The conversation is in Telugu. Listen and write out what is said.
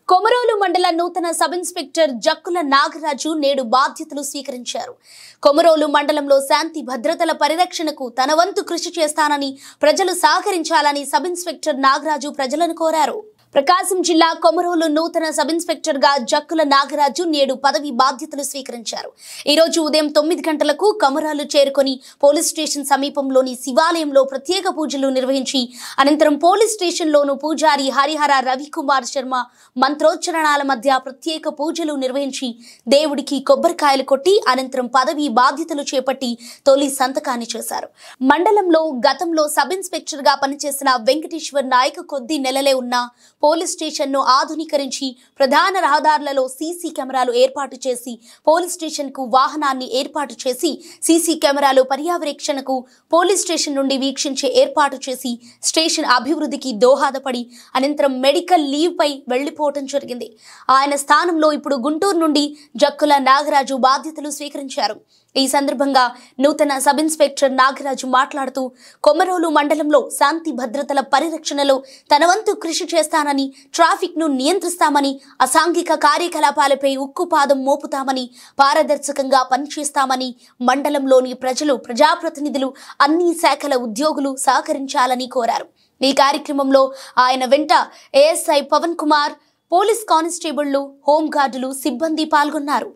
కొమరోలు మండల నూతన సబ్ ఇన్స్పెక్టర్ జక్కుల నాగరాజు నేడు బాధ్యతలు స్వీకరించారు. కొమరోలు మండలంలో శాంతి భద్రతల పరిరక్షణకు తన వంతు కృషి చేస్తానని, ప్రజలు సహకరించాలని సబ్ ఇన్స్పెక్టర్ నాగరాజు ప్రజలను కోరారు. ప్రకాశం జిల్లా కొమరోలు నూతన సబ్ ఇన్స్పెక్టర్ గా జక్కుల నాగరాజు నేడు పదవి బాధ్యతలు స్వీకరించారు. ఈ రోజు ఉదయం 9 గంటలకు కొమరోలు చేరుకొని పోలీస్ స్టేషన్ సమీపంలోని శివాలయంలో ప్రత్యేక పూజలు నిర్వహించి అనంతరం పోలీస్ స్టేషన్లోను పూజారి హరిహర రవికుమార్ శర్మ మంత్రోచ్చరణాల మధ్య ప్రత్యేక పూజలు నిర్వహించి దేవుడికి కొబ్బరికాయలు కొట్టి అనంతరం పదవి బాధ్యతలు చేపట్టి తొలి సంతకాన్ని చేశారు. మండలంలో గతంలో సబ్ ఇన్స్పెక్టర్ గా పనిచేసిన వెంకటేశ్వర్ నాయక్ కొద్ది నెలలే ఉన్న పోలీస్ స్టేషన్ ను ఆధునీకరించి ప్రధాన రహదారులలో సీసీ కెమెరాలు ఏర్పాటు చేసి పోలీస్ స్టేషన్ కు వాహనాన్ని ఏర్పాటు చేసి సీసీ కెమెరాలు పర్యవేక్షణకు పోలీస్ స్టేషన్ నుండి వీక్షించే ఏర్పాటు చేసి స్టేషన్ అభివృద్ధికి దోహదపడి అనంతరం మెడికల్ లీవ్ పై వెళ్లిపోవటం జరిగింది. ఆయన స్థానంలో ఇప్పుడు గుంటూరు నుండి జక్కుల నాగరాజు బాధ్యతలు స్వీకరించారు. ఈ సందర్భంగా నూతన సబ్ ఇన్స్పెక్టర్ నాగరాజు మాట్లాడుతూ కొమరోలు మండలంలో శాంతి భద్రతల పరిరక్షణలో తన వంతు కృషి చేస్తానని, ట్రాఫిక్ ను నియంత్రిస్తామని, అసాంఘిక కార్యకలాపాలపై ఉక్కుపాదం మోపుతామని, పారదర్శకంగా పనిచేస్తామని, మండలంలోని ప్రజలు, ప్రజాప్రతినిధులు, అన్ని శాఖల ఉద్యోగులు సహకరించాలని కోరారు. ఈ కార్యక్రమంలో ఆయన వెంట ఏఎస్ఐ పవన్ కుమార్, పోలీస్ కానిస్టేబుళ్లు, హోంగార్డులు, సిబ్బంది పాల్గొన్నారు.